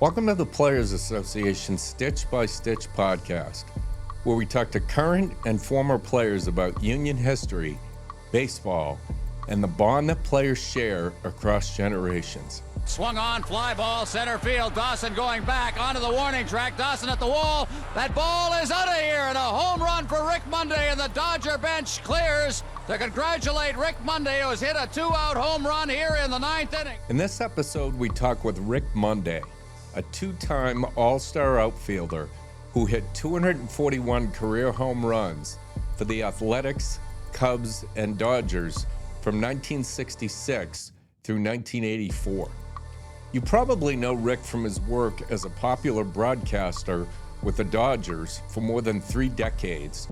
Welcome to the Players Association Stitch by Stitch podcast, where we talk to current and former players about Union history, baseball, and the bond that players share across generations. Swung on, fly ball, center field. Dawson going back onto the warning track. Dawson at the wall. That ball is out of here, and a home run for Rick Monday, and the Dodger bench clears to congratulate Rick Monday, who has hit a two-out home run here in the ninth inning. In this episode, we talk with Rick Monday, a two-time All-Star outfielder who hit 241 career home runs for the Athletics, Cubs, and Dodgers from 1966 through 1984. You probably know Rick from his work as a popular broadcaster with the Dodgers for more than 3 decades,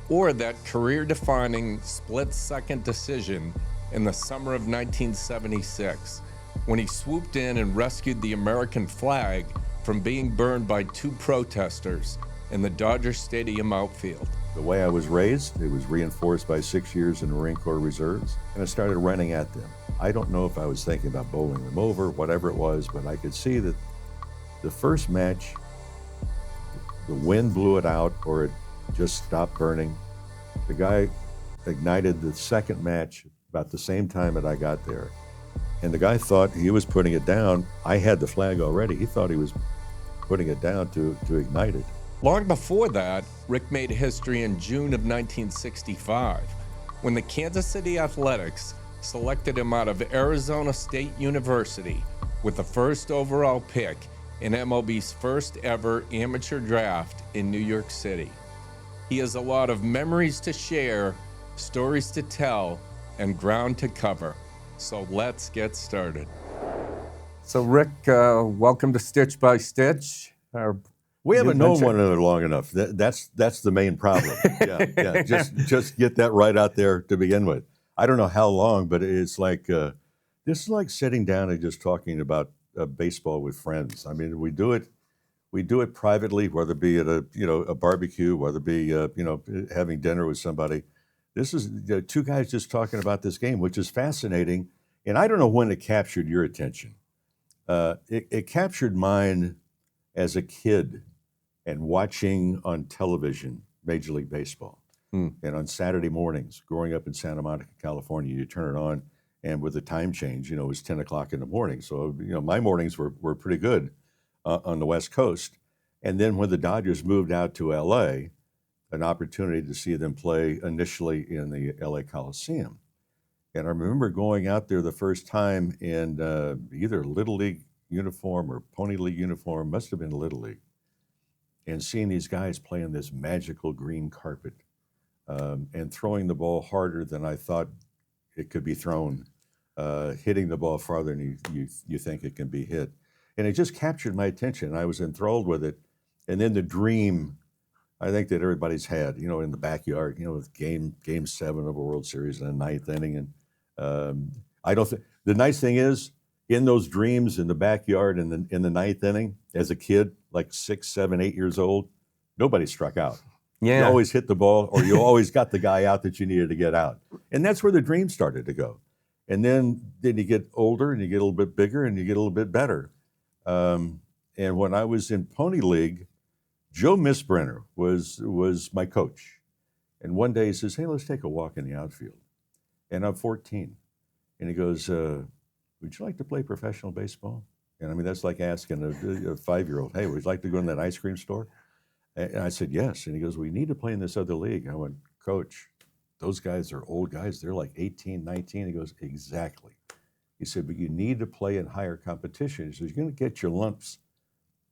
or that career-defining split-second decision in the summer of 1976 when he swooped in and rescued the American flag from being burned by 2 protesters in the Dodger Stadium outfield. The way I was raised, it was reinforced by 6 years in the Marine Corps Reserves, and I started running at them. I don't know if I was thinking about bowling them over, whatever it was, but I could see that the first match, the wind blew it out or it just stopped burning. The guy ignited the second match about the same time that I got there. And the guy thought he was putting it down. I had the flag already. He thought he was putting it down to ignite it. Long before that, Rick made history in June of 1965 when the Kansas City Athletics selected him out of Arizona State University with the first overall pick in MLB's first ever amateur draft in New York City. He has a lot of memories to share, stories to tell, and ground to cover. So let's get started. So Rick, welcome to Stitch by Stitch. We haven't known one another long enough. That's the main problem. Yeah. Just get that right out there to begin with. I don't know how long, but it's like this is like sitting down and just talking about baseball with friends. I mean, we do it privately, whether it be at a barbecue, whether it be having dinner with somebody. This is 2 guys just talking about this game, which is fascinating. And I don't know when it captured your attention. It captured mine as a kid and watching on television Major League Baseball. And on Saturday mornings, growing up in Santa Monica, California, you turn it on, and with the time change, it was 10 o'clock in the morning. So, my mornings were pretty good on the West Coast. And then when the Dodgers moved out to L.A., an opportunity to see them play initially in the L.A. Coliseum. And I remember going out there the first time in either Little League uniform or Pony League uniform, must have been Little League, and seeing these guys playing this magical green carpet and throwing the ball harder than I thought it could be thrown, hitting the ball farther than you think it can be hit. And it just captured my attention. I was enthralled with it. And then the dream, I think, that everybody's had, in the backyard, with game 7 of a World Series in the 9th inning. And I don't think, the nice thing is, in those dreams in the backyard in the 9th inning, as a kid, like 6, 7, 8 years old, nobody struck out. Yeah. You always hit the ball, or you always got the guy out that you needed to get out. And that's where the dream started to go. And then you get older, and you get a little bit bigger, and you get a little bit better. And when I was in Pony League, Joe Misbrenner was my coach. And one day he says, "Hey, let's take a walk in the outfield." And I'm 14. And he goes, "Would you like to play professional baseball?" And I mean, that's like asking a 5-year-old, "Hey, would you like to go in that ice cream store?" And I said, "Yes." And he goes, "We need to play in this other league." I went, "Coach, those guys are old guys. They're like 18, 19. He goes, "Exactly." He said, "But you need to play in higher competition." He says, "You're going to get your lumps,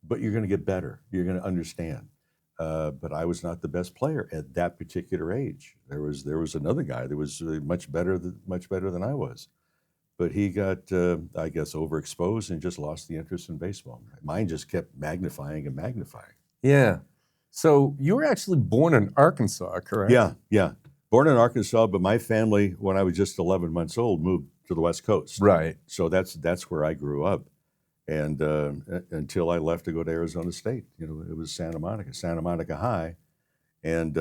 but you're going to get better. You're going to understand." But I was not the best player at that particular age. There was another guy that was much better than I was. But he got, I guess, overexposed and just lost the interest in baseball. Mine just kept magnifying and magnifying. Yeah. So you were actually born in Arkansas, correct? Yeah. Born in Arkansas, but my family, when I was just 11 months old, moved to the West Coast. Right. So that's where I grew up. And until I left to go to Arizona State, it was Santa Monica High. And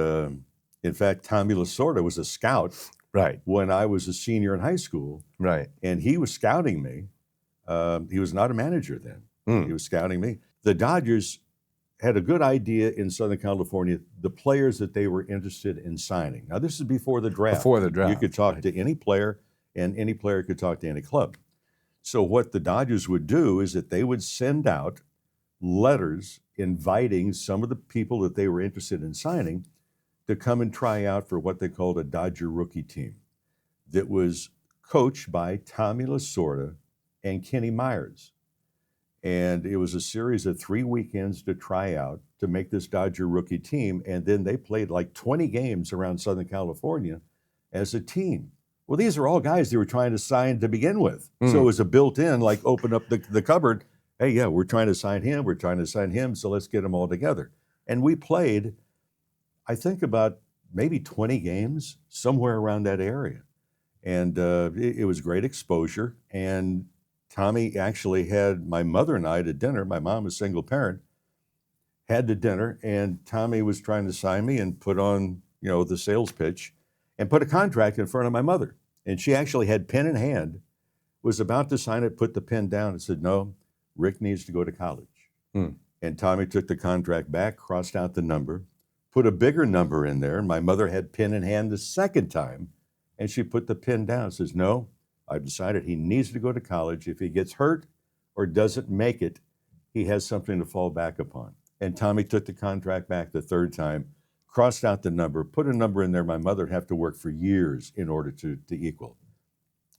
in fact, Tommy Lasorda was a scout Right. when I was a senior in high school. Right. And he was scouting me. He was not a manager then. He was scouting me. The Dodgers had a good idea in Southern California, the players that they were interested in signing. Now, this is before the draft. Before the draft. You could talk to any player, and any player could talk to any club. So what the Dodgers would do is that they would send out letters inviting some of the people that they were interested in signing to come and try out for what they called a Dodger rookie team that was coached by Tommy Lasorda and Kenny Myers. And it was a series of 3 weekends to try out to make this Dodger rookie team. And then they played like 20 games around Southern California as a team. Well, these are all guys they were trying to sign to begin with. So it was a built-in, like open up the cupboard. Hey, yeah, we're trying to sign him. We're trying to sign him. So let's get them all together. And we played, I think, about maybe 20 games, somewhere around that area. And it was great exposure. And Tommy actually had my mother and I to dinner. My mom was a single parent, had the dinner, and Tommy was trying to sign me and put on, the sales pitch and put a contract in front of my mother. And she actually had pen in hand, was about to sign it, put the pen down and said, no, Rick needs to go to college. And Tommy took the contract back, crossed out the number, put a bigger number in there. And my mother had pen in hand the second time, and she put the pen down and says, no, I've decided he needs to go to college. If he gets hurt or doesn't make it, he has something to fall back upon. And Tommy took the contract back the third time, crossed out the number, put a number in there my mother would have to work for years in order to equal.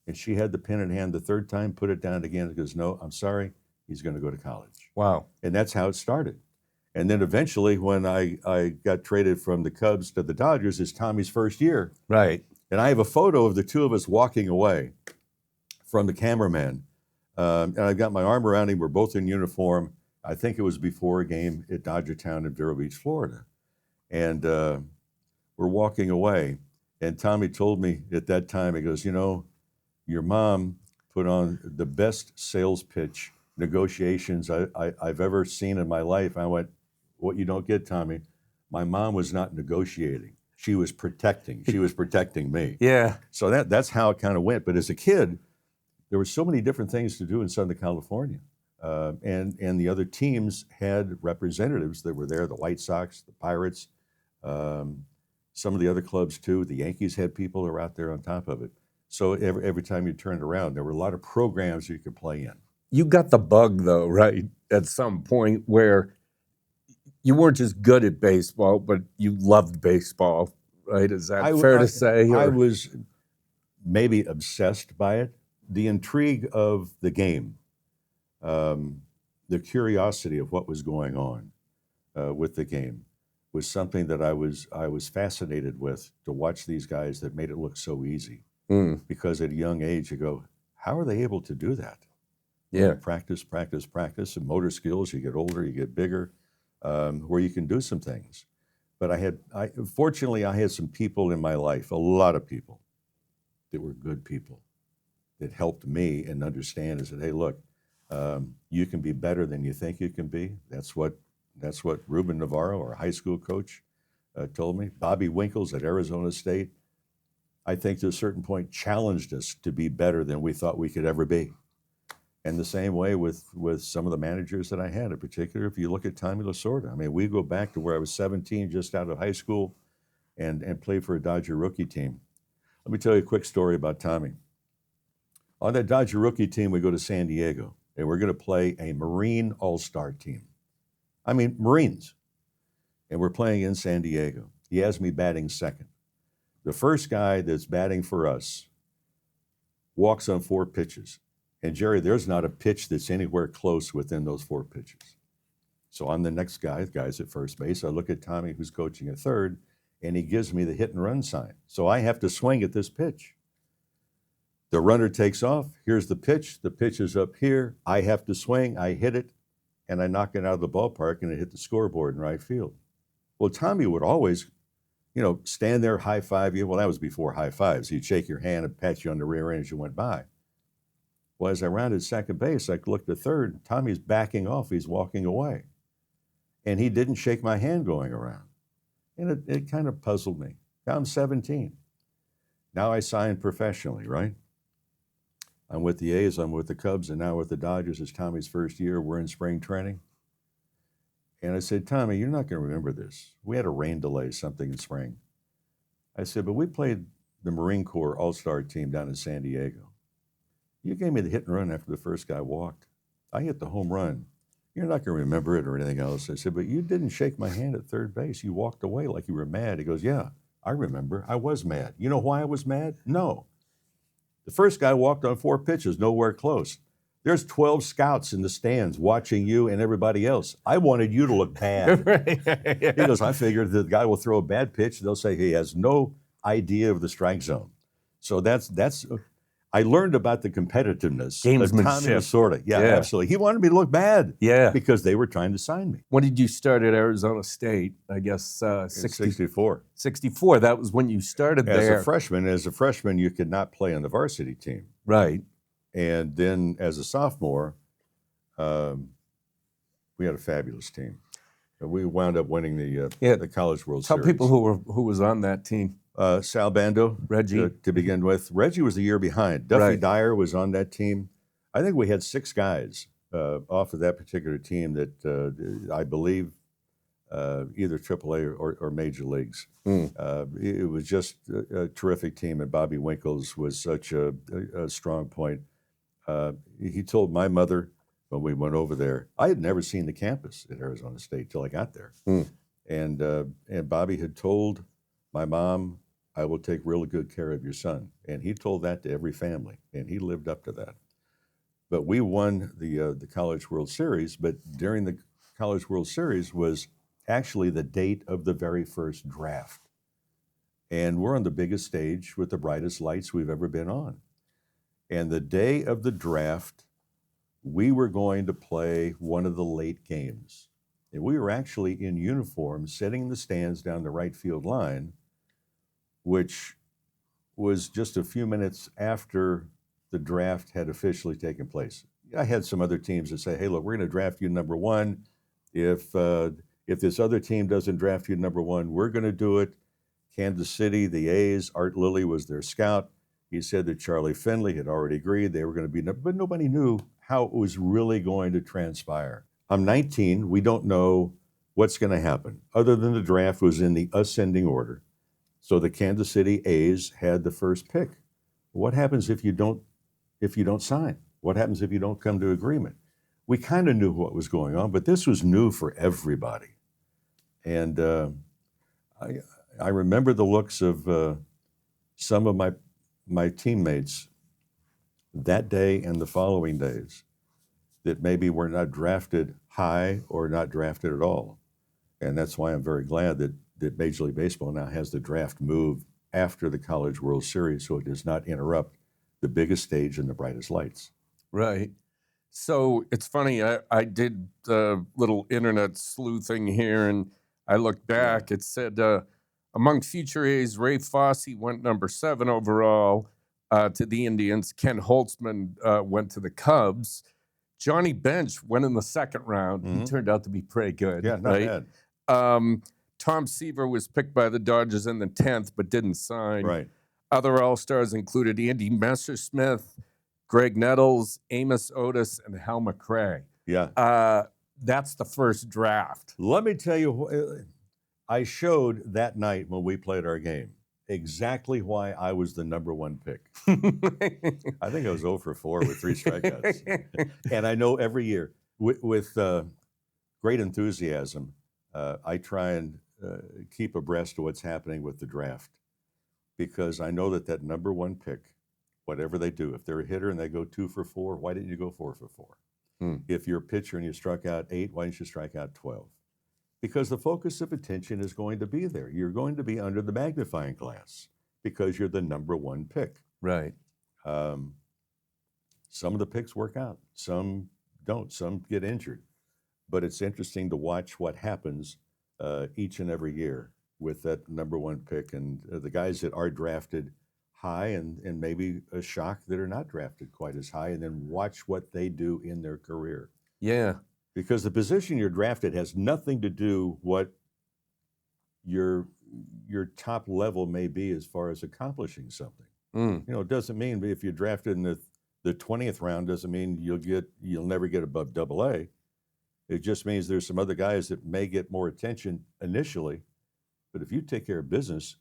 And she had the pen in hand the third time, put it down again, and goes, no, I'm sorry, he's going to go to college. Wow. And that's how it started. And then eventually when I got traded from the Cubs to the Dodgers, it's Tommy's first year. Right. And I have a photo of the two of us walking away from the cameraman. And I've got my arm around him. We're both in uniform. I think it was before a game at Dodgertown in Vero Beach, Florida. And we're walking away. And Tommy told me at that time, he goes, your mom put on the best sales pitch negotiations I've ever seen in my life. I went, what you don't get, Tommy, my mom was not negotiating. She was protecting. She was protecting me. Yeah. So that's how it kind of went. But as a kid, there were so many different things to do in Southern California. And the other teams had representatives that were there, the White Sox, the Pirates, some of the other clubs too. The Yankees had people who were out there on top of it. So every time you turned around, there were a lot of programs you could play in. You got the bug, though, right, at some point where you weren't just good at baseball, but you loved baseball, right? Is that fair to say? I was maybe obsessed by it. The intrigue of the game, the curiosity of what was going on with the game was something that I was fascinated with, to watch these guys that made it look so easy. Because at a young age, you go, how are they able to do that? Yeah. Practice, and motor skills. You get older, you get bigger, where you can do some things. But fortunately, I had some people in my life, a lot of people, that were good people, that helped me and understand and said, hey, look, you can be better than you think you can be. That's what Ruben Navarro, our high school coach, told me. Bobby Winkles at Arizona State, I think to a certain point challenged us to be better than we thought we could ever be. And the same way with some of the managers that I had, in particular, if you look at Tommy Lasorda. I mean, we go back to where I was 17, just out of high school, and played for a Dodger rookie team. Let me tell you a quick story about Tommy. On that Dodger rookie team, we go to San Diego, and we're going to play a Marine All-Star team. I mean, Marines. And we're playing in San Diego. He has me batting second. The first guy that's batting for us walks on 4 pitches. And Jerry, there's not a pitch that's anywhere close within those 4 pitches. So I'm the next guy, the guy's at first base. I look at Tommy, who's coaching at third, and he gives me the hit and run sign. So I have to swing at this pitch. The runner takes off. Here's the pitch. The pitch is up here. I have to swing. I hit it, and I knock it out of the ballpark, and it hit the scoreboard in right field. Well, Tommy would always, stand there, high five you. Well, that was before high fives. He'd shake your hand and pat you on the rear end as you went by. Well, as I rounded second base, I looked at third. Tommy's backing off. He's walking away. And he didn't shake my hand going around. And it kind of puzzled me. Now I'm 17. Now I signed professionally, right? I'm with the A's, I'm with the Cubs, and now with the Dodgers. It's Tommy's first year. We're in spring training. And I said, Tommy, you're not going to remember this. We had a rain delay, something in spring. I said, but we played the Marine Corps All-Star team down in San Diego. You gave me the hit and run after the first guy walked. I hit the home run. You're not going to remember it or anything else. I said, but you didn't shake my hand at third base. You walked away like you were mad. He goes, yeah, I remember. I was mad. You know why I was mad? No. The first guy walked on 4 pitches, nowhere close. There's 12 scouts in the stands watching you and everybody else. I wanted you to look bad. He goes, I figured the guy will throw a bad pitch. They'll say he has no idea of the strike zone. So that's I learned about the competitiveness of Tommy Lasorda. Yeah, absolutely. He wanted me to look bad. Yeah. Because they were trying to sign me. When did you start at Arizona State? I guess 64. 64. That was when you started there. As a freshman, you could not play on the varsity team. Right. And then as a sophomore, we had a fabulous team. We wound up winning the College World Series. Tell people who was on that team. Sal Bando, Reggie. To begin with. Reggie was a year behind. Duffy Dyer was on that team. I think we had 6 guys off of that particular team that I believe either AAA or Major Leagues. It was just a terrific team, and Bobby Winkles was such a strong point. He told my mother when we went over there, I had never seen the campus at Arizona State till I got there. And Bobby had told my mom, I will take really good care of your son. And he told that to every family, and he lived up to that. But we won the College World Series, but during the College World Series was actually the date of the very first draft. And we're on the biggest stage with the brightest lights we've ever been on. And the day of the draft, we were going to play one of the late games. And we were actually in uniform, sitting in the stands down the right field line, which was just a few minutes after the draft had officially taken place. I had some other teams that say, hey, look, we're going to draft you number 1. If this other team doesn't draft you number 1, we're going to do it. Kansas City, the A's, Art Lilly was their scout. He said that Charlie Finley had already agreed they were going to be, but nobody knew how it was really going to transpire. I'm 19. We don't know what's going to happen, other than the draft was in the ascending order. So the Kansas City A's had the first pick. What happens if you don't sign? What happens if you don't come to agreement? We kind of knew what was going on, but this was new for everybody. And I remember the looks of some of my teammates that day and the following days that maybe were not drafted high or not drafted at all. And that's why I'm very glad that Major League Baseball now has the draft move after the College World Series so it does not interrupt the biggest stage and the brightest lights. Right. So it's funny, I did a little internet sleuthing here, and I looked back. It said among future A's, Ray Fosse went number 7 overall to the Indians. Ken Holtzman went to the Cubs. Johnny Bench went in the 2nd round. He turned out to be pretty good. Yeah, not bad. Tom Seaver was picked by the Dodgers in the 10th, but didn't sign. Right. Other All-Stars included Andy Messersmith, Greg Nettles, Amos Otis, and Hal McRae. Yeah. That's the first draft. Let me tell you, I showed that night when we played our game exactly why I was the number 1 pick. I think I was 0 for 4 with 3 strikeouts. And I know every year, with great enthusiasm, I try and keep abreast of what's happening with the draft, because I know that number 1 pick, whatever they do, if they're a hitter and they go 2 for 4, why didn't you go 4 for 4? If you're a pitcher and you struck out 8, why didn't you strike out 12? Because the focus of attention is going to be there. You're going to be under the magnifying glass because you're the number 1 pick. Right. Some of the picks work out. Some don't. Some get injured. But it's interesting to watch what happens each and every year with that number 1 pick. And the guys that are drafted high and maybe a shock that are not drafted quite as high, and then watch what they do in their career. Yeah. Because the position you're drafted has nothing to do what your top level may be as far as accomplishing something. You know, it doesn't mean if you're drafted in the the 20th round doesn't mean you'll never get above AA. It just means there's some other guys that may get more attention initially, but if you take care of business,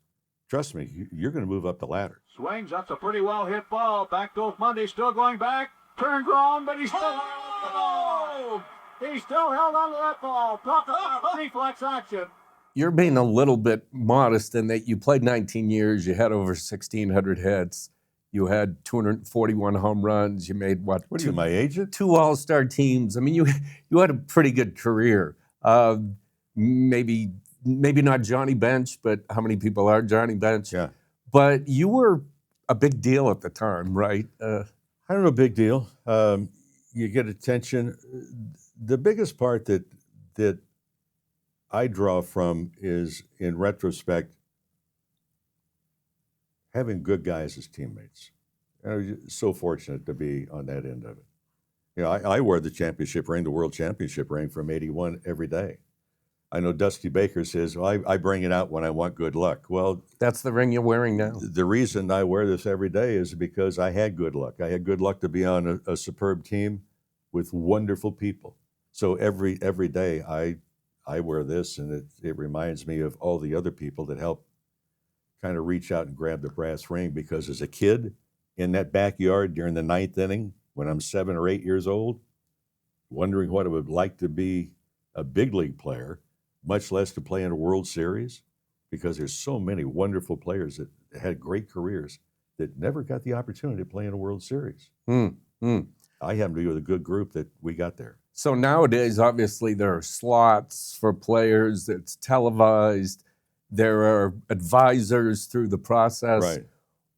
trust me, you're going to move up the ladder. Swings, that's a pretty well hit ball. Back goes Monday, still going back. Turned wrong, but he's still held on to the ball. He's still held on to that ball. Talk about reflex action. You're being a little bit modest in that you played 19 years, you had over 1,600 hits, you had 241 home runs, you made What are you, my agent? 2 All-Star teams. I mean, you had a pretty good career. Maybe not Johnny Bench, but how many people are Johnny Bench? Yeah. But you were a big deal at the time, right? I don't know, big deal. You get attention. The biggest part that I draw from is, in retrospect, having good guys as teammates. I was so fortunate to be on that end of it. You know, I wear the championship ring, the world championship ring from '81 every day. I know Dusty Baker says, well, I bring it out when I want good luck. Well, That's the ring you're wearing now. the reason I wear this every day is because I had good luck. I had good luck to be on a superb team with wonderful people. So every day I wear this, and it reminds me of all the other people that helped kind of reach out and grab the brass ring, because as a kid in that backyard during the 9th inning, when I'm 7 or 8 years old, wondering what it would like to be a big league player, much less to play in a World Series, because there's so many wonderful players that had great careers that never got the opportunity to play in a World Series. I happen to be with a good group that we got there. So nowadays, obviously, there are slots for players. It's televised. There are advisors through the process. Right.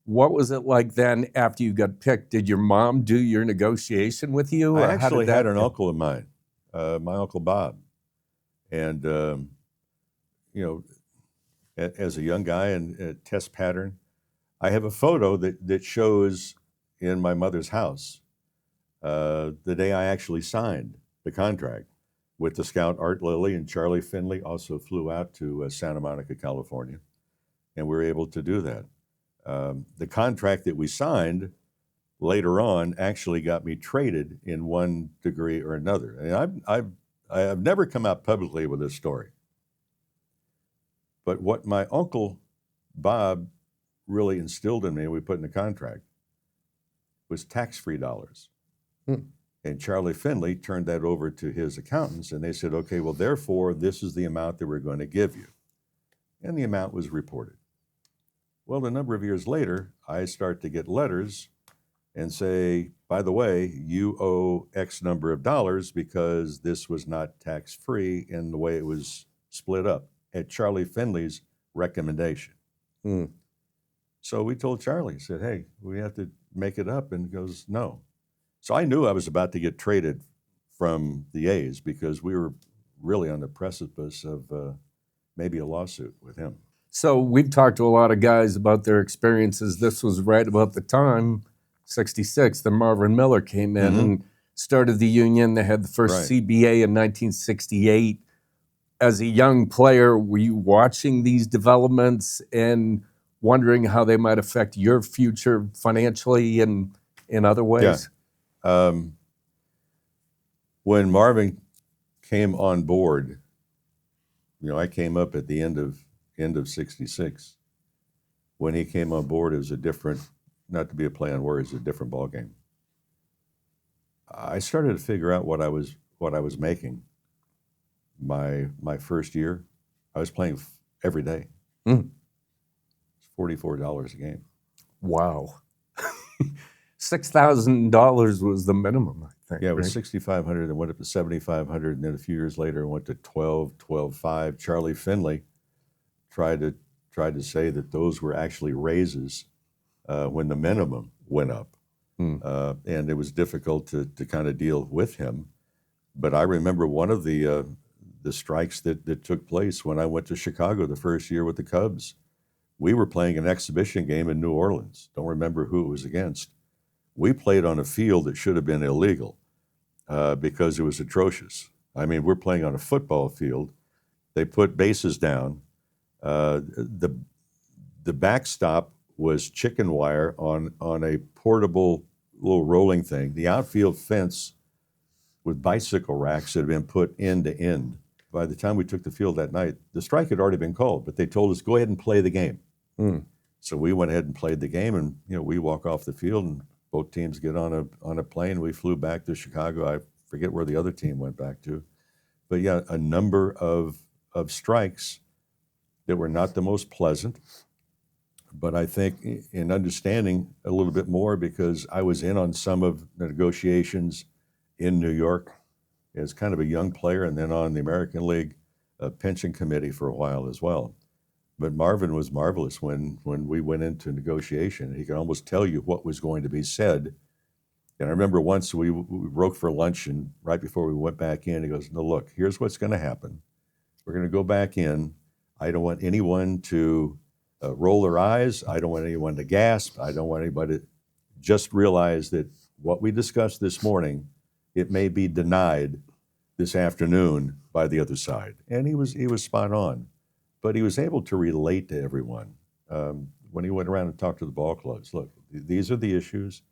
What was it like then after you got picked? Did your mom do your negotiation with you? I actually had an uncle of mine, my Uncle Bob. And, you know, as a young guy and a test pattern, I have a photo that shows in my mother's house the day I actually signed the contract with the scout Art Lilly, and Charlie Finley also flew out to Santa Monica, California, and we were able to do that. The contract that we signed later on actually got me traded in one degree or another. And I've never come out publicly with this story, but what my Uncle Bob really instilled in me, we put in the contract, was tax-free dollars. And Charlie Finley turned that over to his accountants, and they said, okay, well, therefore, this is the amount that we're going to give you. And the amount was reported. Well, a number of years later, I start to get letters and say, by the way, you owe X number of dollars because this was not tax-free in the way it was split up at Charlie Finley's recommendation. So we told Charlie, said, hey, we have to make it up. And he goes, no. So I knew I was about to get traded from the A's because we were really on the precipice of maybe a lawsuit with him. So we've talked to a lot of guys about their experiences. This was right about the time, 66, that Marvin Miller came in and started the union. They had the first CBA in 1968. As a young player, were you watching these developments and wondering how they might affect your future financially and in other ways? Yeah. When Marvin came on board, you know, I came up at the end of 66. When he came on board, it was a different, not to be a play on words, a different ball game. I started to figure out what I was making. My first year, I was playing every day. It's $44 a game. Wow. $6,000 was the minimum, I think. Yeah, it was right? $6,500, and went up to $7,500, and then a few years later, it went to $12,500. Charlie Finley tried to say that those were actually raises when the minimum went up, and it was difficult to kind of deal with him. But I remember one of the strikes that took place when I went to Chicago the first year with the Cubs. We were playing an exhibition game in New Orleans. Don't remember who it was against. We played on a field that should have been illegal because it was atrocious. I mean, we're playing on a football field. They put bases down. The backstop was chicken wire on a portable little rolling thing. The outfield fence with bicycle racks that had been put end to end. By the time we took the field that night, the strike had already been called, but they told us, go ahead and play the game. So we went ahead and played the game, and we walk off the field, and both teams get on a plane. We flew back to Chicago. I forget where the other team went back to. But yeah, a number of strikes that were not the most pleasant. But I think in understanding a little bit more, because I was in on some of the negotiations in New York as kind of a young player, and then on the American League pension committee for a while as well. But Marvin was marvelous when we went into negotiation. He could almost tell you what was going to be said. And I remember once we broke for lunch, and right before we went back in, he goes, no, look, here's what's going to happen. We're going to go back in. I don't want anyone to roll their eyes. I don't want anyone to gasp. I don't want anybody to just realize that what we discussed this morning, it may be denied this afternoon by the other side. And he was spot on. But he was able to relate to everyone. When he went around and talked to the ball clubs, look, these are the issues.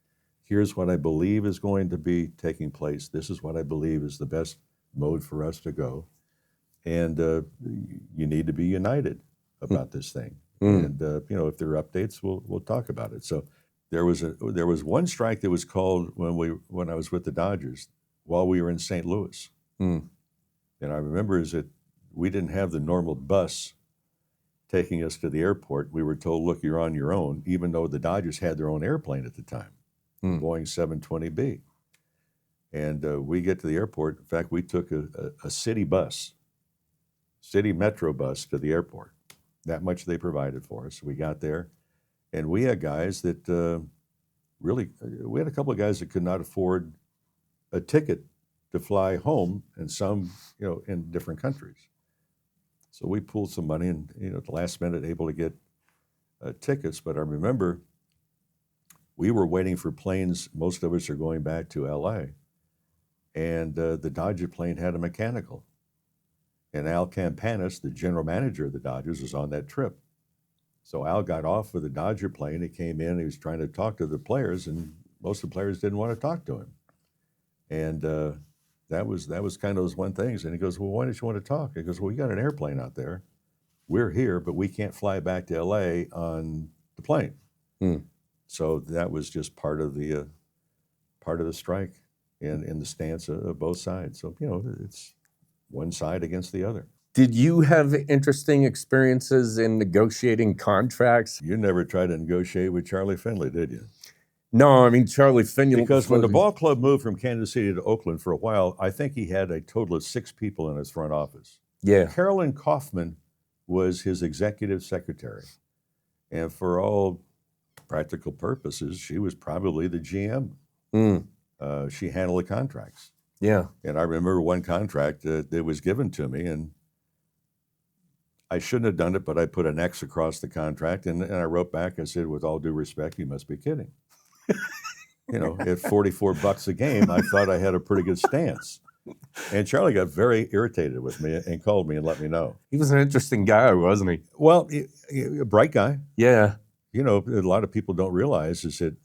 Here's what I believe is going to be taking place. This is what I believe is the best mode for us to go. And you need to be united about this thing. And if there are updates, we'll talk about it. So there was one strike that was called when I was with the Dodgers while we were in St. Louis. And I remember is that we didn't have the normal bus taking us to the airport. We were told, look, you're on your own, even though the Dodgers had their own airplane at the time, Boeing 720B. And we get to the airport. In fact, we took a city metro bus to the airport. That much they provided for us. We got there, and we had guys that we had a couple of guys that could not afford a ticket to fly home, and some, in different countries. So we pulled some money, and at the last minute able to get tickets. But I remember we were waiting for planes. Most of us are going back to L.A., and the Dodger plane had a mechanical. And Al Campanis, the general manager of the Dodgers, was on that trip. So Al got off of the Dodger plane. He came in. He was trying to talk to the players, and most of the players didn't want to talk to him. And that was kind of those one things. And he goes, well, why don't you want to talk? He goes, well, you got an airplane out there. We're here, but we can't fly back to L.A. on the plane. So that was just part of the strike and in the stance of both sides. So it's one side against the other. Did you have interesting experiences in negotiating contracts? You never tried to negotiate with Charlie Finley, did you? No, I mean, Charlie Finley. Because when the ball club moved from Kansas City to Oakland for a while, I think he had a total of 6 people in his front office. Yeah. Carolyn Kaufman was his executive secretary. And for all practical purposes, she was probably the GM. She handled the contracts. Yeah. And I remember one contract that was given to me, and I shouldn't have done it, but I put an X across the contract, and I wrote back, I said, with all due respect, you must be kidding. At $44 a game, I thought I had a pretty good stance. And Charlie got very irritated with me and called me and let me know. He was an interesting guy, wasn't he? Well, a bright guy. Yeah. A lot of people don't realize is that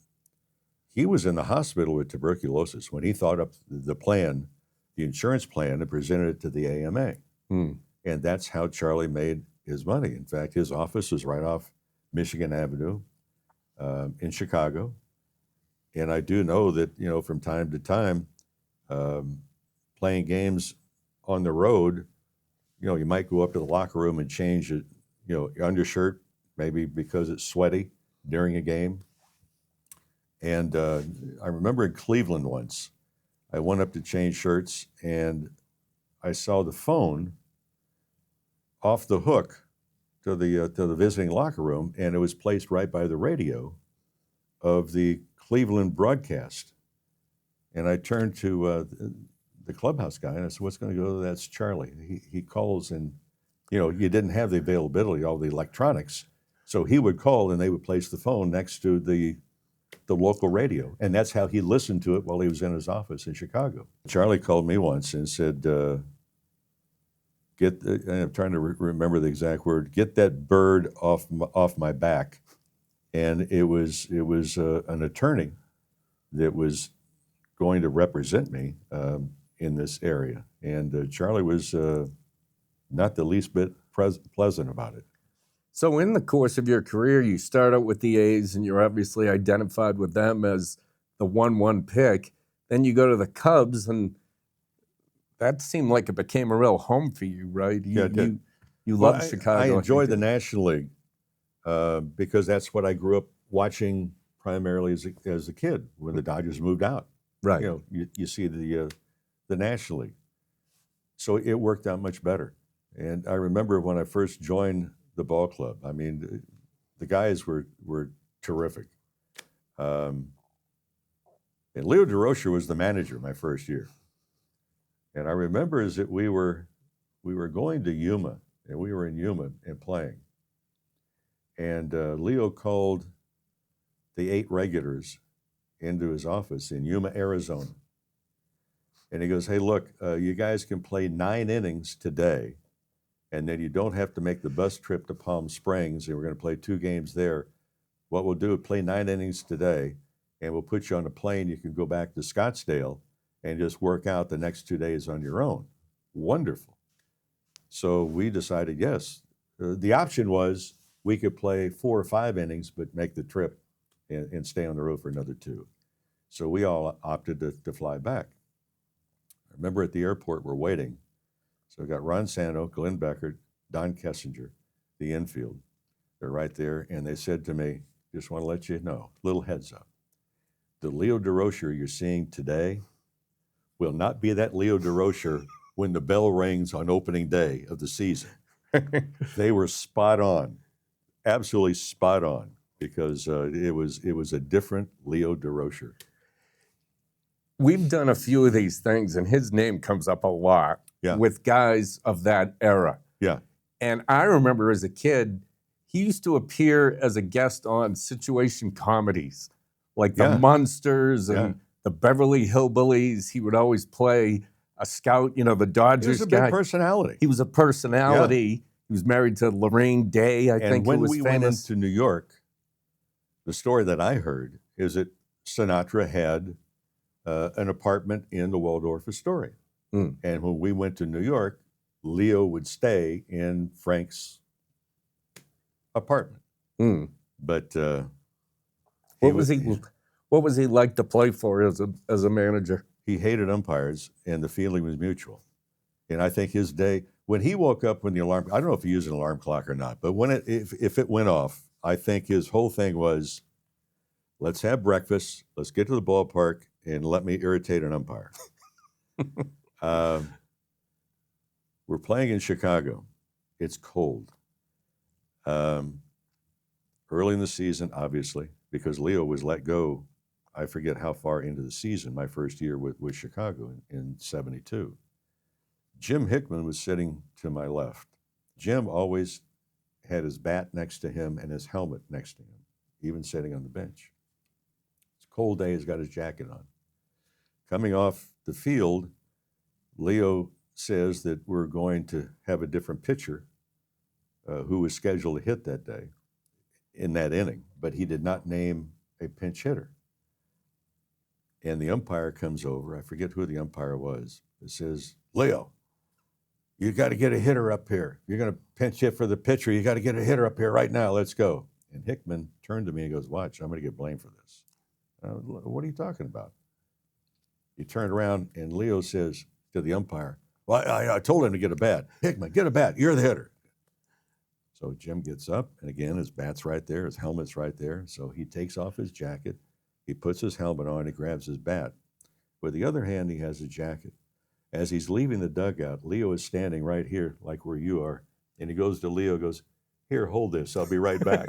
he was in the hospital with tuberculosis when he thought up the plan, the insurance plan, and presented it to the AMA. And that's how Charlie made his money. In fact, his office was right off Michigan Avenue in Chicago. And I do know that, from time to time, playing games on the road, you might go up to the locker room and change it, your undershirt, maybe because it's sweaty during a game. And I remember in Cleveland once, I went up to change shirts, and I saw the phone off the hook to the visiting locker room, and it was placed right by the radio of the Cleveland broadcast. And I turned to the clubhouse guy, and I said, what's going to go? That's Charlie. He calls, and you didn't have the availability, all the electronics. So he would call, and they would place the phone next to the local radio. And that's how he listened to it while he was in his office in Chicago. Charlie called me once and said, I'm trying to remember the exact word, get that bird off my back. And it was an attorney that was going to represent me in this area. And Charlie was not the least bit pleasant about it. So in the course of your career, you start out with the A's, and you're obviously identified with them as the 1-1 pick. Then you go to the Cubs, and that seemed like it became a real home for you, right? You love Chicago. I enjoyed the National League because that's what I grew up watching primarily as a kid when the Dodgers moved out. Right. You see the National League. So it worked out much better. And I remember when I first joined the ball club, I mean, the guys were terrific. And Leo DeRocher was the manager my first year. And I remember is that we were going to Yuma, and we were in Yuma and playing. And Leo called the 8 regulars into his office in Yuma, Arizona. And he goes, hey, look, you guys can play 9 innings today, and then you don't have to make the bus trip to Palm Springs, and we're going to play 2 games there. What we'll do is play 9 innings today, and we'll put you on a plane. You can go back to Scottsdale and just work out the next 2 days on your own. Wonderful. So we decided, yes. The option was we could play 4 or 5 innings, but make the trip and stay on the road for another 2. So we all opted to fly back. I remember at the airport, we're waiting. So we got Ron Santo, Glenn Beckert, Don Kessinger, the infield. They're right there. And they said to me, just want to let you know, little heads up. The Leo DeRocher you're seeing today will not be that Leo DeRocher when the bell rings on opening day of the season. They were spot on, absolutely spot on, because it was a different Leo DeRocher. We've done a few of these things, and his name comes up a lot with guys of that era. Yeah. And I remember as a kid, he used to appear as a guest on situation comedies, like the Munsters and the Beverly Hillbillies. He would always play a scout, the Dodgers He was a guy. big personality. He was a personality. Yeah. He was married to Lorraine Day, I think, when who was we famous. went into New York, the story that I heard is that Sinatra had an apartment in the Waldorf Astoria. And when we went to New York, Leo would stay in Frank's apartment. But what was he like to play for as a manager? He hated umpires, and the feeling was mutual. And I think his day, when he woke up when the alarm, I don't know if he used an alarm clock or not, but when if it went off, I think his whole thing was, let's have breakfast, let's get to the ballpark, and let me irritate an umpire. We're playing in Chicago. It's cold. Early in the season, obviously, because Leo was let go, I forget how far into the season, my first year with Chicago in 72. Jim Hickman was sitting to my left. Jim always had his bat next to him and his helmet next to him, even sitting on the bench. It's a cold day, he's got his jacket on. Coming off the field, Leo says that we're going to have a different pitcher who was scheduled to hit that day in that inning, but he did not name a pinch hitter. And the umpire comes over, I forget who the umpire was, it says, Leo, you got to get a hitter up here. You're going to pinch hit for the pitcher. You got to get a hitter up here right now. Let's go. And Hickman turned to me and goes, watch, I'm going to get blamed for this. What are you talking about? He turned around and Leo says to the umpire, well, I told him to get a bat. Hickman, get a bat. You're the hitter. So Jim gets up, and again, his bat's right there. His helmet's right there. So he takes off his jacket. He puts his helmet on. He grabs his bat. With the other hand, he has a jacket. As he's leaving the dugout, Leo is standing right here, like where you are. And he goes to Leo, goes, here, hold this. I'll be right back.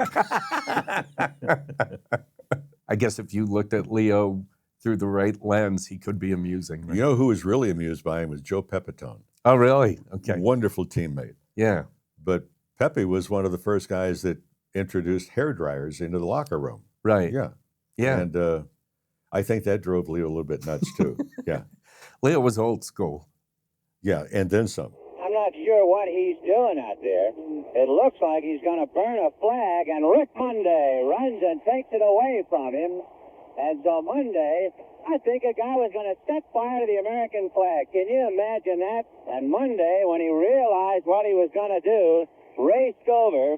I guess if you looked at Leo through the right lens, he could be amusing. Right? You know who was really amused by him was Joe Pepitone. Oh, really? Okay. Wonderful teammate. Yeah. But Pepe was one of the first guys that introduced hair dryers into the locker room. Right. Yeah. Yeah. And I think that drove Leo a little bit nuts, too. Yeah. Leo was old school. Yeah, and then some. I'm not sure what he's doing out there. It looks like he's going to burn a flag, and Rick Monday runs and takes it away from him. And so Monday, I think a guy was going to set fire to the American flag. Can you imagine that? And Monday, when he realized what he was going to do, raced over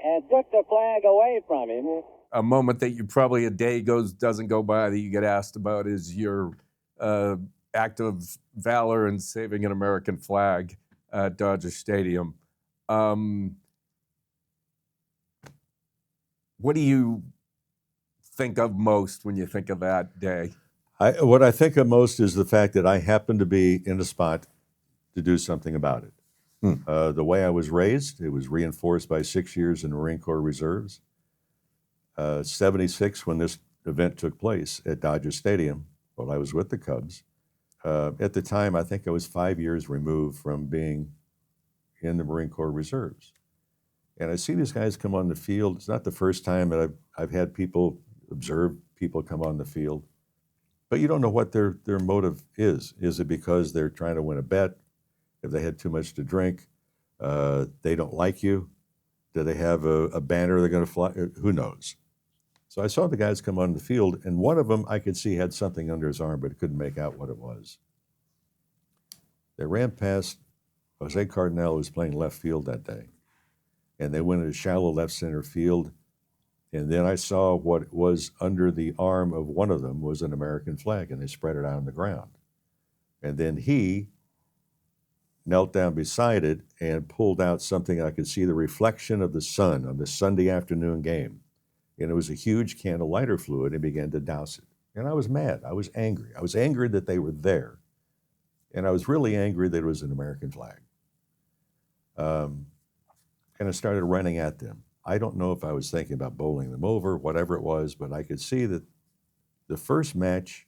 and took the flag away from him. A moment that you probably doesn't go by that you get asked about is your act of valor in saving an American flag at Dodger Stadium. What do you think of most when you think of that day? What I think of most is the fact that I happened to be in a spot to do something about it. The way I was raised, it was reinforced by 6 years in the Marine Corps Reserves. 76, when this event took place at Dodger Stadium, while I was with the Cubs. At the time, I think I was 5 years removed from being in the Marine Corps Reserves. And I see these guys come on the field. It's not the first time that I've had people observe people come on the field. But you don't know what their motive is. Is it because they're trying to win a bet? If they had too much to drink? They don't like you? Do they have a banner they're going to fly? Who knows? So I saw the guys come on the field, and one of them I could see had something under his arm, but couldn't make out what it was. They ran past Jose Cardinal, who was playing left field that day. And they went into shallow left center field. And then I saw what was under the arm of one of them was an American flag, and they spread it out on the ground. And then he knelt down beside it and pulled out something. I could see the reflection of the sun on the Sunday afternoon game. And it was a huge can of lighter fluid, and began to douse it. And I was mad. I was angry. I was angry that they were there. And I was really angry that it was an American flag. And I started running at them. I don't know if I was thinking about bowling them over, whatever it was, but I could see that the first match,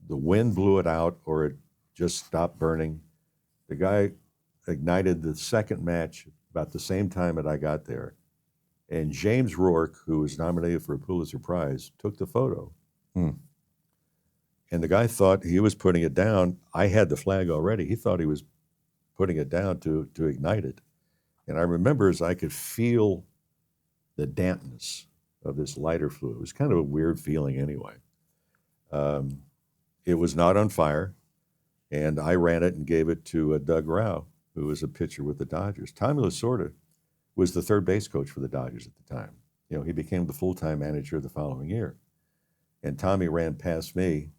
the wind blew it out, or it just stopped burning. The guy ignited the second match about the same time that I got there. And James Rourke, who was nominated for a Pulitzer Prize, took the photo. And the guy thought he was putting it down. I had the flag already. He thought he was putting it down to ignite it. And I remember as I could feel the dampness of this lighter fluid. It was kind of a weird feeling anyway. It was not on fire, and I ran it and gave it to Doug Rao, who was a pitcher with the Dodgers. Tommy Lasorda was the third base coach for the Dodgers at the time. You know, he became the full-time manager the following year. And Tommy ran past me,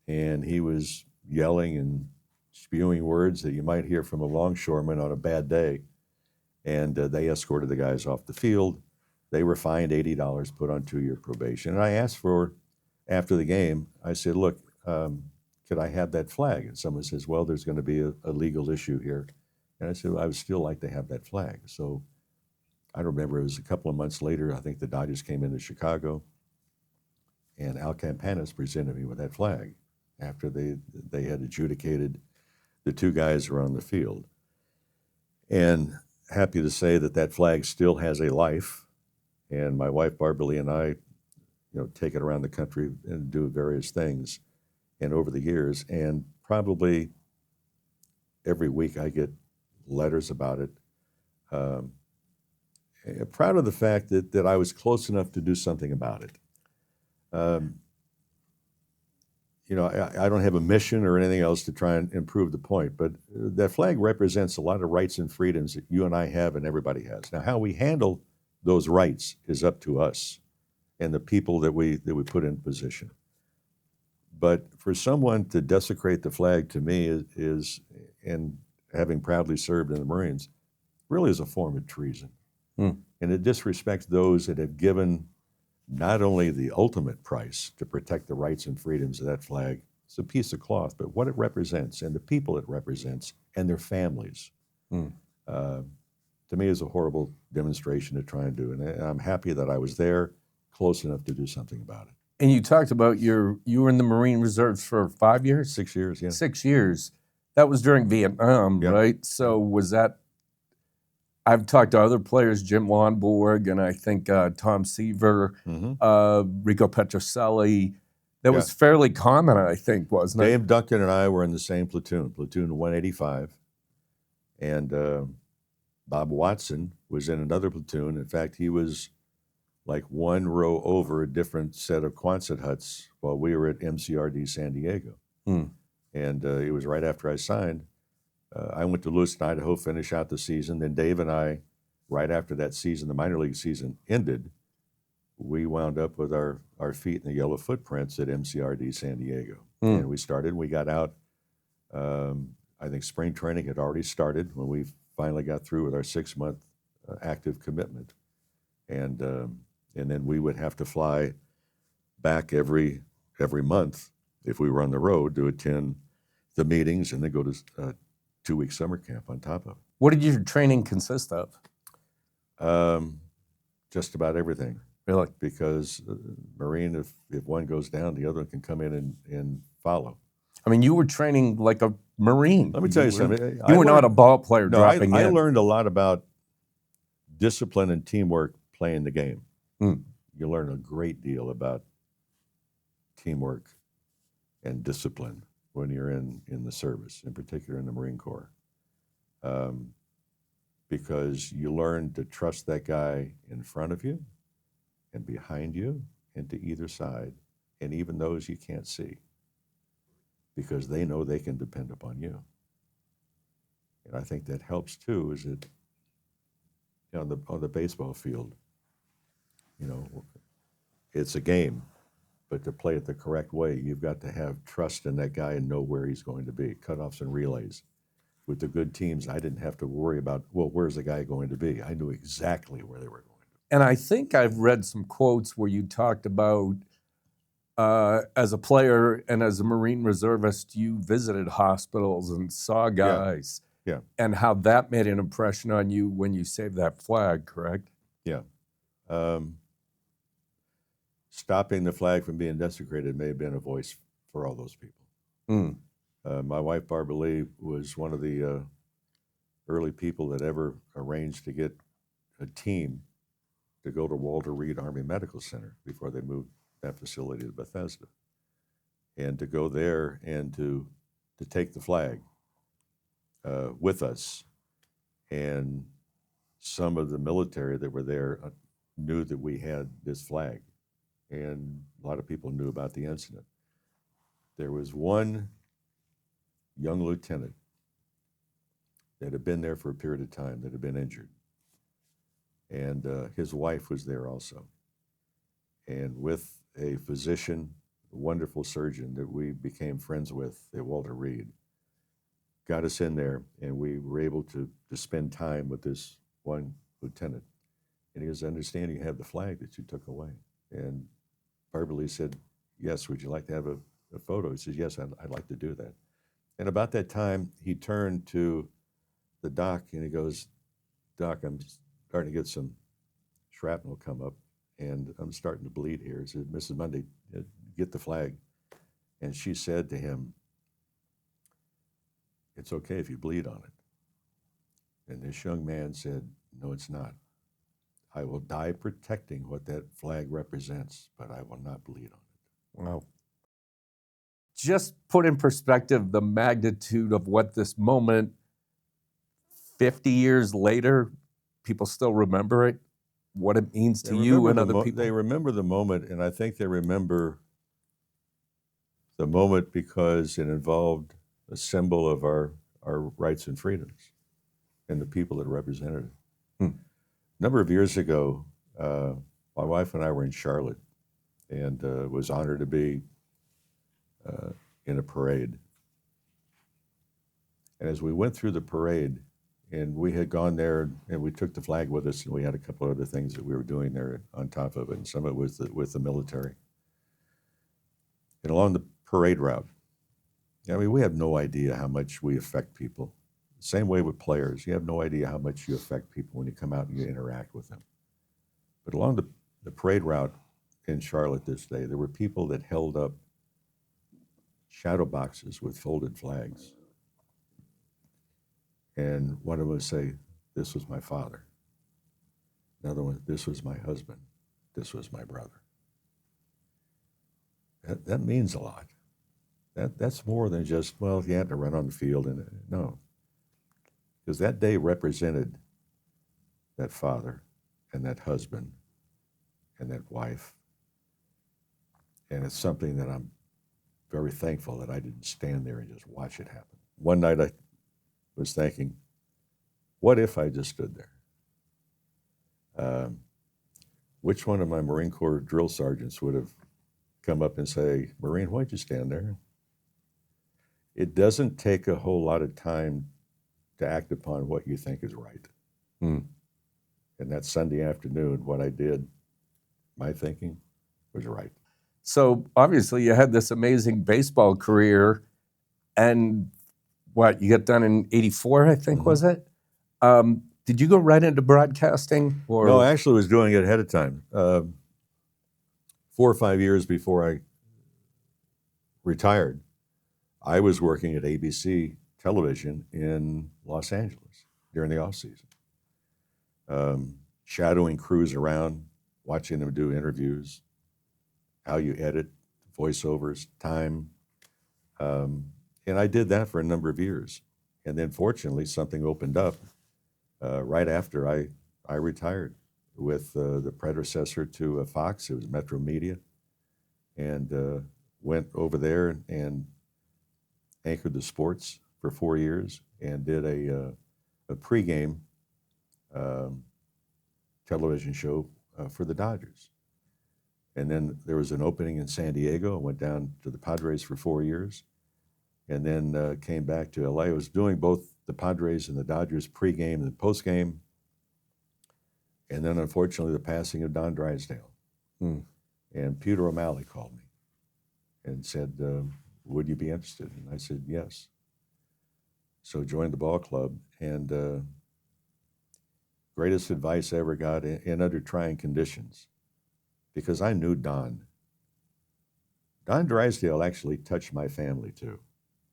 and he was yelling and spewing words that you might hear from a longshoreman on a bad day. And they escorted the guys off the field. They were fined $80, put on 2-year probation. And I asked for, after the game, I said, look, could I have that flag? And someone says, well, there's going to be a legal issue here. And I said, well, I would still like to have that flag. So I remember it was a couple of months later, I think the Dodgers came into Chicago, and Al Campanis presented me with that flag after they had adjudicated the two guys who were on the field. And happy to say that flag still has a life, and my wife Barbara Lee and I, take it around the country and do various things, and over the years, and probably every week I get letters about it. Proud of the fact that I was close enough to do something about it. I don't have a mission or anything else to try and improve the point, but that flag represents a lot of rights and freedoms that you and I have and everybody has. Now, how we handle those rights is up to us and the people that we put in position. But for someone to desecrate the flag, to me, is and having proudly served in the Marines, really is a form of treason. And it disrespects those that have given not only the ultimate price to protect the rights and freedoms of that flag, it's a piece of cloth, but what it represents and the people it represents and their families, to me is a horrible demonstration to try and do. And I'm happy that I was there, close enough to do something about it. And you talked about you were in the Marine Reserves for 5 years? 6 years, yeah. 6 years. That was during Vietnam, Yep. right? So was that, I've talked to other players, Jim Lonborg, and I think Tom Seaver, Rico Petrocelli. That was fairly common, I think, wasn't it? Dave Duncan and I were in the same platoon 185. And Bob Watson was in another platoon. In fact, he was like one row over a different set of Quonset huts while we were at MCRD San Diego. And it was right after I signed. I went to Lewiston, Idaho, finish out the season. Then Dave and I, right after that season, the minor league season ended, we wound up with our feet in the yellow footprints at MCRD San Diego. And we got out. I think spring training had already started when we finally got through with our 6-month active commitment. And then we would have to fly back every month if we were on the road to attend the meetings and then go to a 2-week summer camp on top of it. What did your training consist of? Just about everything. Really? Because Marine, if one goes down, the other one can come in and follow. I mean, you were training like a Marine. Let me tell you something. You were not a ball player dropping in. I learned a lot about discipline and teamwork playing the game. You learn a great deal about teamwork and discipline when you're in the service, in particular in the Marine Corps. Because you learn to trust that guy in front of you and behind you and to either side, and even those you can't see, because they know they can depend upon you. And I think that helps too, is that on the baseball field, it's a game, but to play it the correct way, you've got to have trust in that guy and know where he's going to be. Cutoffs and relays. With the good teams, I didn't have to worry about, well, where's the guy going to be? I knew exactly where they were going to be. And I think I've read some quotes where you talked about, as a player and as a Marine reservist, you visited hospitals and saw guys. Yeah. And how that made an impression on you when you saved that flag, correct? Yeah. Stopping the flag from being desecrated may have been a voice for all those people. My wife, Barbara Lee, was one of the early people that ever arranged to get a team to go to Walter Reed Army Medical Center before they moved that facility to Bethesda, and to go there and to take the flag with us. And some of the military that were there knew that we had this flag, and a lot of people knew about the incident. There was one young lieutenant that had been there for a period of time that had been injured. And his wife was there also. And with a physician, a wonderful surgeon that we became friends with at Walter Reed, got us in there, and we were able to spend time with this one lieutenant. And he goes, I understand you have the flag that you took away. And Barbara Lee said, yes, would you like to have a photo? He says, yes, I'd like to do that. And about that time, he turned to the doc and he goes, Doc, I'm starting to get some shrapnel come up and I'm starting to bleed here. He said, Mrs. Mundy, get the flag. And she said to him, it's okay if you bleed on it. And this young man said, no, it's not. I will die protecting what that flag represents, but I will not bleed on it. Wow. Just put in perspective the magnitude of what this moment, 50 years later, people still remember it, what it means to you and other people. They remember the moment, and I think they remember the moment because it involved a symbol of our rights and freedoms and the people that represented it. A number of years ago, my wife and I were in Charlotte and was honored to be in a parade. And as we went through the parade, and we had gone there and we took the flag with us, and we had a couple of other things that we were doing there on top of it, and some of it with the military. And along the parade route, I mean, we have no idea how much we affect people. Same way with players. You have no idea how much you affect people when you come out and you interact with them. But along the parade route in Charlotte this day, there were people that held up shadow boxes with folded flags. And one of them would say, this was my father. Another one, this was my husband. This was my brother. That means a lot. That's more than just, well, you had to run on the field. No. Because that day represented that father and that husband and that wife. And it's something that I'm very thankful that I didn't stand there and just watch it happen. One night I was thinking, what if I just stood there? Which one of my Marine Corps drill sergeants would have come up and say, Marine, why'd you stand there? It doesn't take a whole lot of time to act upon what you think is right. And that Sunday afternoon, what I did, my thinking was right. So obviously you had this amazing baseball career, and what, you got done in 84, I think, was it? Did you go right into broadcasting? Or? No, I actually was doing it ahead of time. 4 or 5 years before I retired, I was working at ABC television in Los Angeles during the off season, shadowing crews around, watching them do interviews, how you edit, voiceovers, time. And I did that for a number of years. And then fortunately, something opened up right after I retired with the predecessor to Fox. It was Metro Media. And went over there and anchored the sports for 4 years and did a pregame television show for the Dodgers. And then there was an opening in San Diego. I went down to the Padres for 4 years and then came back to LA. I was doing both the Padres and the Dodgers pregame and postgame. And then unfortunately the passing of Don Drysdale. And Peter O'Malley called me and said, would you be interested? And I said, yes. So joined the ball club, and greatest advice I ever got in under trying conditions, because I knew Don. Don Drysdale actually touched my family too.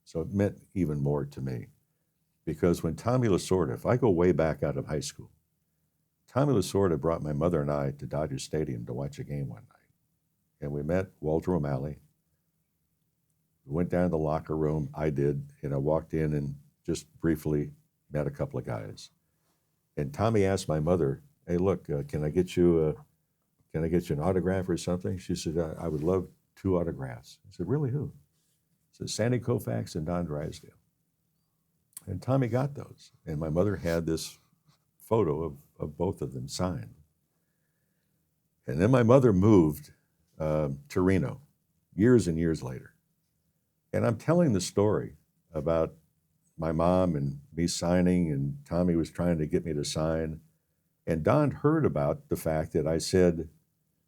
So it meant even more to me, because when Tommy Lasorda, if I go way back out of high school, Tommy Lasorda brought my mother and I to Dodger Stadium to watch a game one night. And we met Walter O'Malley. We went down to the locker room, I did, and I walked in and just briefly met a couple of guys. And Tommy asked my mother, hey, look, can I get you an autograph or something? She said, I would love 2 autographs. I said, really, who? He said, Sandy Koufax and Don Drysdale. And Tommy got those. And my mother had this photo of both of them signed. And then my mother moved to Reno years and years later. And I'm telling the story about my mom and me signing, and Tommy was trying to get me to sign. And Don heard about the fact that I said,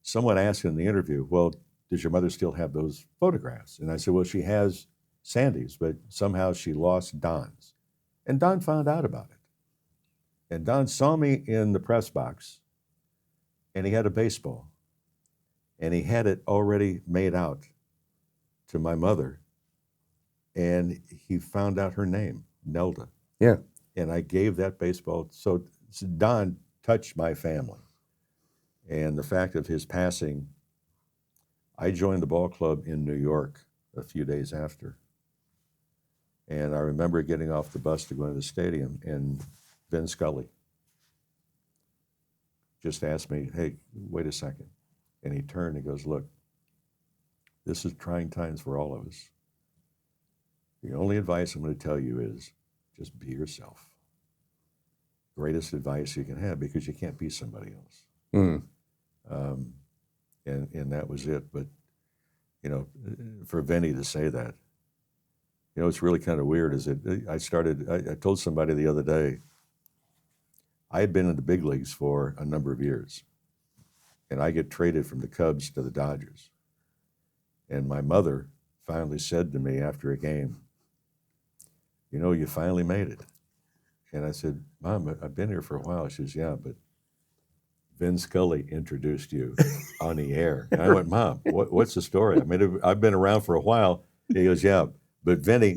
someone asked in the interview, well, does your mother still have those photographs? And I said, well, she has Sandy's, but somehow she lost Don's. And Don found out about it. And Don saw me in the press box, and he had a baseball. And he had it already made out to my mother. And he found out her name, Nelda. Yeah. And I gave that baseball. So Don touched my family. And the fact of his passing, I joined the ball club in New York a few days after. And I remember getting off the bus to go to the stadium, and Vin Scully just asked me, hey, wait a second. And he turned and goes, look, this is trying times for all of us. The only advice I'm going to tell you is just be yourself. Greatest advice you can have, because you can't be somebody else. And that was it. But, you know, for Vinny to say that, you know, it's really kind of weird. I told somebody the other day, I had been in the big leagues for a number of years, and I get traded from the Cubs to the Dodgers. And my mother finally said to me after a game, you know, you finally made it. And I said, Mom, I've been here for a while. She says, yeah, but Vin Scully introduced you on the air. And I went, Mom, what's the story? I mean, I've been around for a while. He goes, yeah, but Vinny,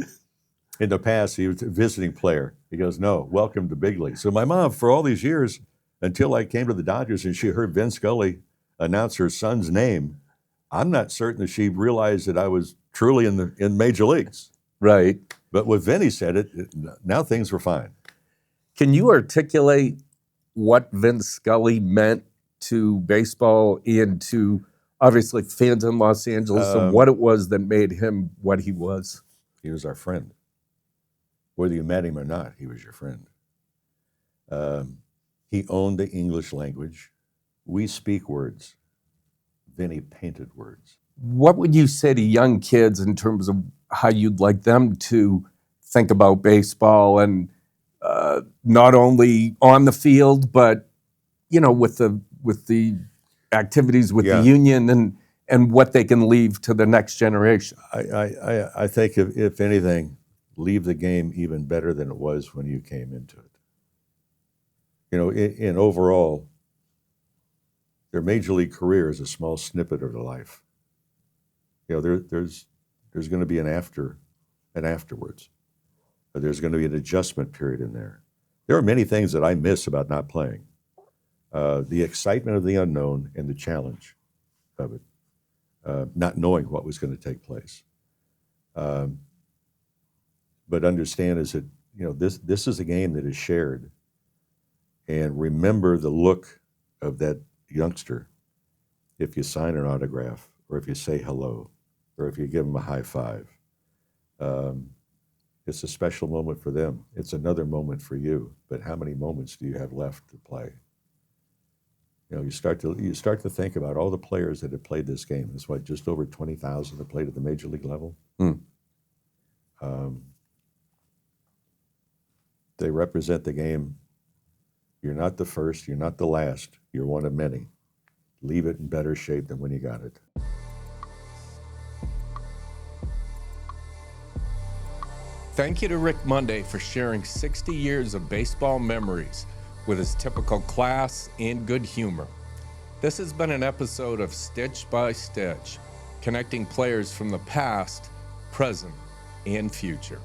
in the past, he was a visiting player. He goes, no, welcome to big league. So my mom, for all these years, until I came to the Dodgers and she heard Vin Scully announce her son's name, I'm not certain that she realized that I was truly in major leagues. Right. But when Vinny said it, now things were fine. Can you articulate what Vince Scully meant to baseball and to obviously fans in Los Angeles and what it was that made him what he was? He was our friend. Whether you met him or not, he was your friend. He owned the English language. We speak words. Vinny painted words. What would you say to young kids in terms of how you'd like them to think about baseball and not only on the field, but with the activities with the union and what they can leave to the next generation? I think if anything, leave the game even better than it was when you came into it. In overall, their major league career is a small snippet of their life. There's going to be an afterwards. There's going to be an adjustment period in there. There are many things that I miss about not playing. The excitement of the unknown and the challenge of it, not knowing what was going to take place. But understand is that this is a game that is shared, and remember the look of that youngster if you sign an autograph or if you say hello or if you give them a high five. It's a special moment for them. It's another moment for you. But how many moments do you have left to play? You start to think about all the players that have played this game. It's just over 20,000 that played at the major league level. They represent the game. You're not the first. You're not the last. You're one of many. Leave it in better shape than when you got it. Thank you to Rick Monday for sharing 60 years of baseball memories with his typical class and good humor. This has been an episode of Stitch by Stitch, connecting players from the past, present, and future.